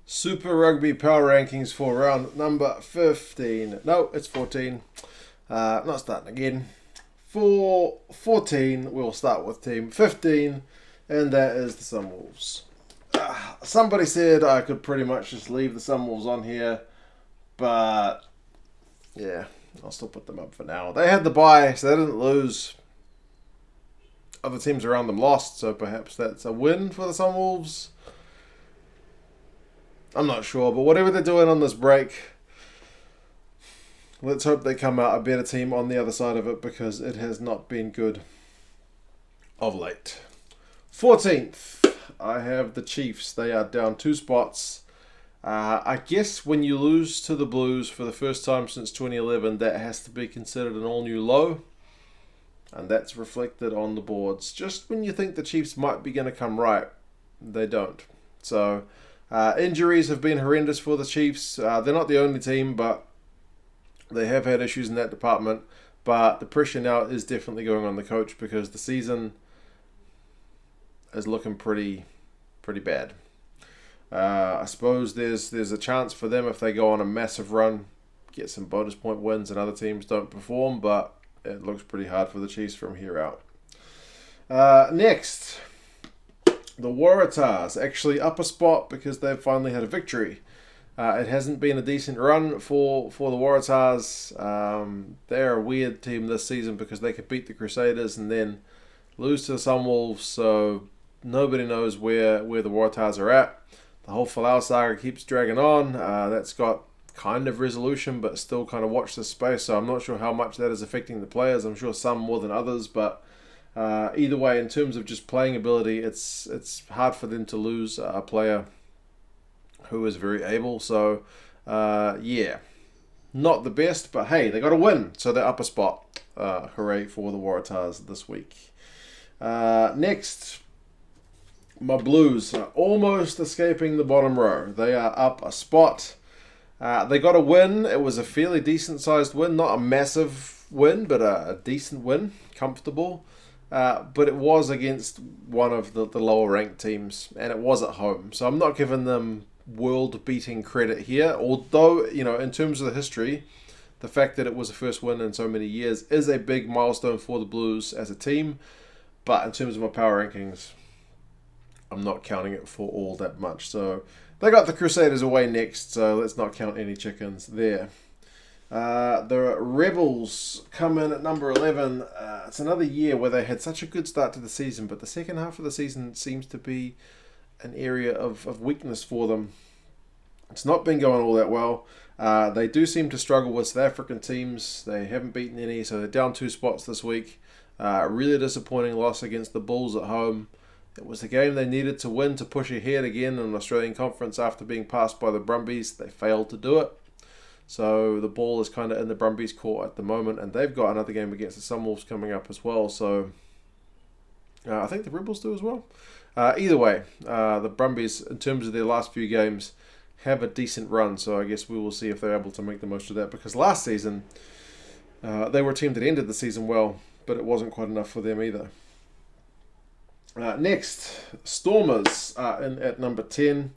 Super Rugby Power Rankings for round number 15. No, it's 14. Not starting again. For 14, we'll start with team 15, and that is the Sunwolves. Somebody said I could pretty much just leave the Sunwolves on here, but yeah, I'll still put them up for now. They had the bye, so they didn't lose. Other teams around them lost, so perhaps that's a win for the Sunwolves. I'm not sure, but whatever they're doing on this break, let's hope they come out a better team on the other side of it, because it has not been good of late. 14th, I have the Chiefs. They are down 2 spots. I guess when you lose to the Blues for the first time since 2011, that has to be considered an all-new low. And that's reflected on the boards. Just when you think the Chiefs might be going to come right, they don't. So injuries have been horrendous for the Chiefs. They're not the only team, but they have had issues in that department. But the pressure now is definitely going on the coach, because the season is looking pretty bad. I suppose there's a chance for them if they go on a massive run, get some bonus point wins and other teams don't perform, but it looks pretty hard for the Chiefs from here out. Next, the Waratahs actually up a spot because they've finally had a victory. It hasn't been a decent run for the Waratahs. They're a weird team this season because they could beat the Crusaders and then lose to the Sunwolves, so nobody knows where the Waratahs are at. The whole Falau saga keeps dragging on. That's got kind of resolution, but still kind of watch this space, so I'm not sure how much that is affecting the players. I'm sure some more than others, but either way, in terms of just playing ability, it's hard for them to lose a player who is very able. So yeah, not the best, but hey, they got a win, so they're up a spot. Hooray for the Waratahs this week. Next, my Blues are almost escaping the bottom row. They are up a spot. They got a win. It was a fairly decent-sized win. Not a massive win, but a decent win. Comfortable. But it was against one of the lower-ranked teams, and it was at home. So I'm not giving them world-beating credit here. Although, in terms of the history, the fact that it was the first win in so many years is a big milestone for the Blues as a team. But in terms of my power rankings, I'm not counting it for all that much. So they got the Crusaders away next, so let's not count any chickens there. The Rebels come in at number 11. It's another year where they had such a good start to the season, but the second half of the season seems to be an area of weakness for them. It's not been going all that well. They do seem to struggle with South African teams. They haven't beaten any, so they're down 2 spots this week. Really disappointing loss against the Bulls at home. It was the game they needed to win to push ahead again in an Australian conference after being passed by the Brumbies. They failed to do it. So the ball is kind of in the Brumbies' court at the moment, and they've got another game against the Sunwolves coming up as well. So I think the Rebels do as well. Either way, the Brumbies, in terms of their last few games, have a decent run. So I guess we will see if they're able to make the most of that, because last season they were a team that ended the season well, but it wasn't quite enough for them either. Next, Stormers are in at number 10.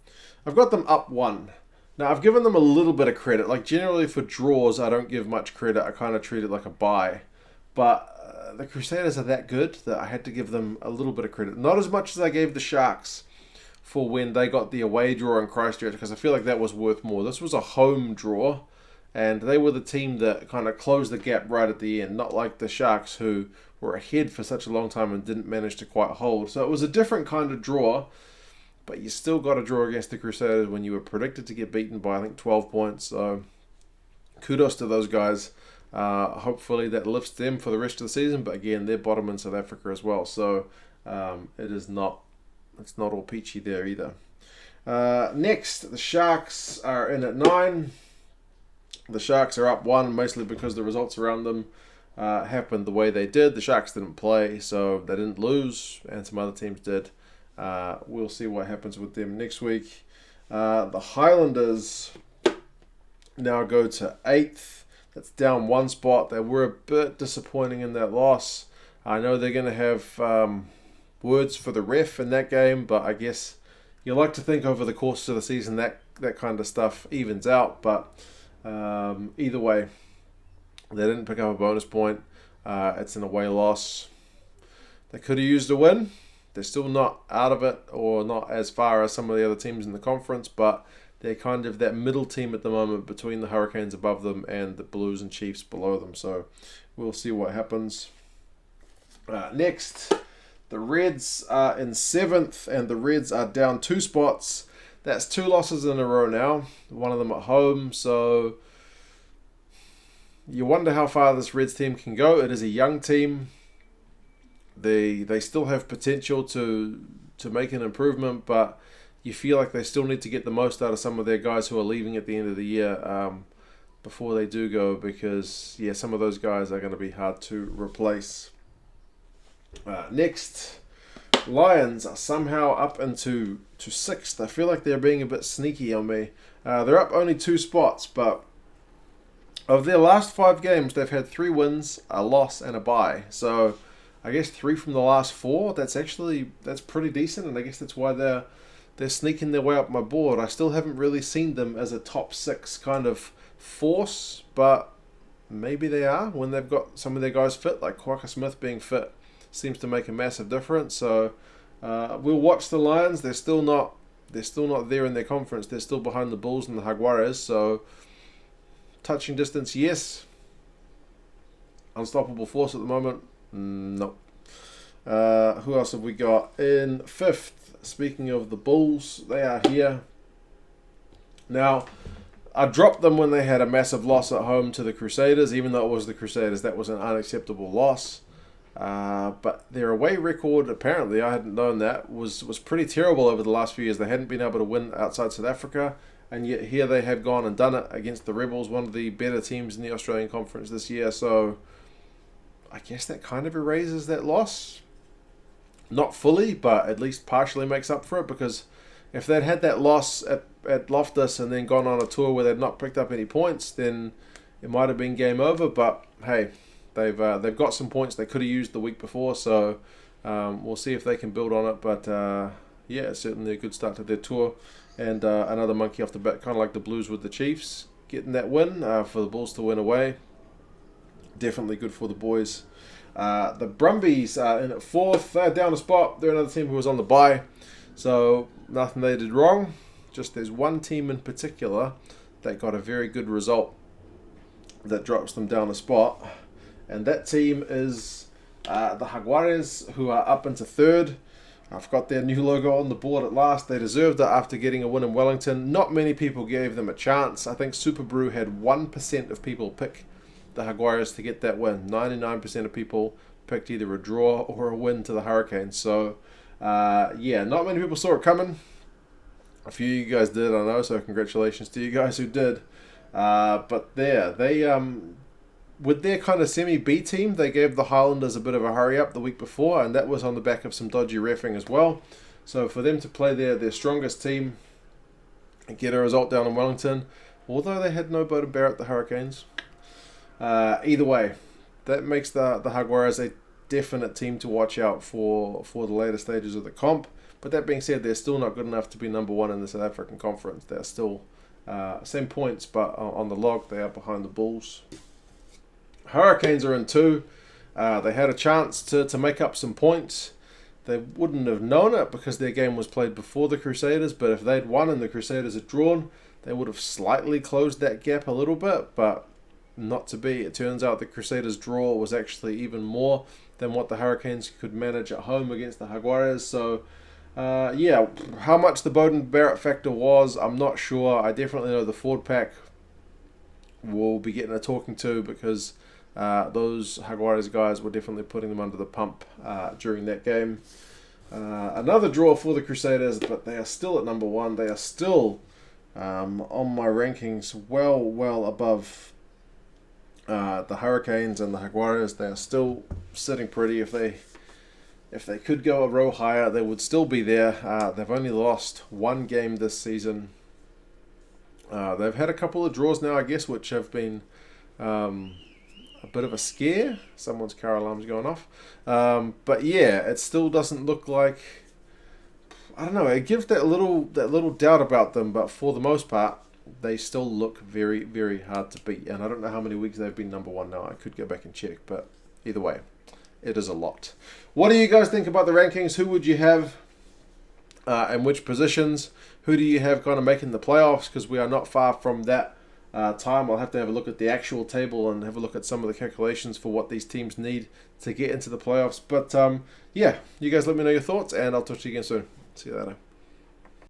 I've got them up 1. Now, I've given them a little bit of credit. Like, generally for draws, I don't give much credit. I kind of treat it like a bye. But the Crusaders are that good that I had to give them a little bit of credit. Not as much as I gave the Sharks for when they got the away draw in Christchurch, because I feel like that was worth more. This was a home draw, and they were the team that kind of closed the gap right at the end. Not like the Sharks, who were ahead for such a long time and didn't manage to quite hold. So it was a different kind of draw, but you still got a draw against the Crusaders when you were predicted to get beaten by, I think, 12 points. So kudos to those guys. Hopefully that lifts them for the rest of the season, but again, they're bottom in South Africa as well. So it's not all peachy there either. Next, the Sharks are in at 9. The Sharks are up 1, mostly because the results around them happened the way they did. The Sharks didn't play, so they didn't lose, and some other teams did. We'll see what happens with them next week. The Highlanders now go to 8th. That's down 1 spot. They were a bit disappointing in that loss. I know they're going to have words for the ref in that game, but I guess You like to think over the course of the season that kind of stuff evens out, but either way, they didn't pick up a bonus point. It's an away loss. They could have used a win. They're still not out of it, or not as far as some of the other teams in the conference, but they're kind of that middle team at the moment between the Hurricanes above them and the Blues and Chiefs below them. So we'll see what happens. Next, the Reds are in 7th, and the Reds are down 2 spots. That's 2 losses in a row now, one of them at home. So you wonder how far this Reds team can go. It is a young team. They still have potential to make an improvement, but you feel like they still need to get the most out of some of their guys who are leaving at the end of the year before they do go, because some of those guys are going to be hard to replace. Next, Lions are somehow up into 6th. I feel like they're being a bit sneaky on me. They're up only 2 spots, but of their last 5 games, they've had 3 wins, a loss, and a bye. So I guess 3 from the last 4. That's pretty decent, and I guess that's why they're sneaking their way up my board. I still haven't really seen them as a top 6 kind of force, but maybe they are when they've got some of their guys fit, like Quacker Smith being fit seems to make a massive difference. So we'll watch the Lions. They're still not there in their conference. They're still behind the Bulls and the Jaguares. So touching distance, yes. Unstoppable force at the moment, no. Who else have we got in 5th? Speaking of the Bulls, they are here. Now, I dropped them when they had a massive loss at home to the Crusaders, even though it was the Crusaders. That was an unacceptable loss. But their away record, apparently, I hadn't known that, was pretty terrible over the last few years. They hadn't been able to win outside South Africa, and yet here they have gone and done it against the Rebels, one of the better teams in the Australian Conference this year. So I guess that kind of erases that loss. Not fully, but at least partially makes up for it, because if they'd had that loss at Loftus and then gone on a tour where they'd not picked up any points, then it might have been game over. But hey, they've got some points they could have used the week before, so we'll see if they can build on it. But it's certainly a good start to their tour, and another monkey off the back, kind of like the Blues with the Chiefs, getting that win for the Bulls to win away. Definitely good for the boys. The Brumbies are in at 4th. They're down a spot. They're another team who was on the bye, so nothing they did wrong. Just there's one team in particular that got a very good result that drops them down a spot, and that team is the Jaguares, who are up into 3rd. I've got their new logo on the board at last. They deserved it after getting a win in Wellington. Not many people gave them a chance. I think Super Brew had 1% of people pick the Jaguares to get that win. 99% of people picked either a draw or a win to the Hurricanes. So, not many people saw it coming. A few of you guys did, I know, so congratulations to you guys who did. But with their kind of semi-B team, they gave the Highlanders a bit of a hurry-up the week before, and that was on the back of some dodgy reffing as well. So for them to play their strongest team and get a result down in Wellington, although they had no Bo to bear at the Hurricanes, either way, that makes the Jaguares a definite team to watch out for the later stages of the comp. But that being said, they're still not good enough to be number 1 in the South African Conference. They're still same points, but on the log, they are behind the Bulls. Hurricanes are in 2. They had a chance to make up some points. They wouldn't have known it because their game was played before the Crusaders, but if they'd won and the Crusaders had drawn, they would have slightly closed that gap a little bit, but not to be. It turns out the Crusaders' draw was actually even more than what the Hurricanes could manage at home against the Jaguares. So, how much the Bowden Barrett factor was, I'm not sure. I definitely know the forward pack will be getting a talking to, because those Jaguares guys were definitely putting them under the pump during that game. Another draw for the Crusaders, but they are still at number 1. They are still on my rankings well above the Hurricanes and the Jaguares. They are still sitting pretty. If they could go a row higher, they would still be there. They've only lost 1 game this season. They've had a couple of draws now, I guess, which have been a bit of a scare. Someone's car alarm's going off. But yeah, it still doesn't look like I don't know. It gives that little doubt about them, but for the most part, they still look very, very hard to beat. And I don't know how many weeks they've been number one now. I could go back and check, but either way, it is a lot. What do you guys think about the rankings? Who would you have and which positions? Who do you have kind of making the playoffs? Because we are not far from that time. I'll have to have a look at the actual table and have a look at some of the calculations for what these teams need to get into the playoffs. But yeah, you guys let me know your thoughts, and I'll talk to you again soon. See you later.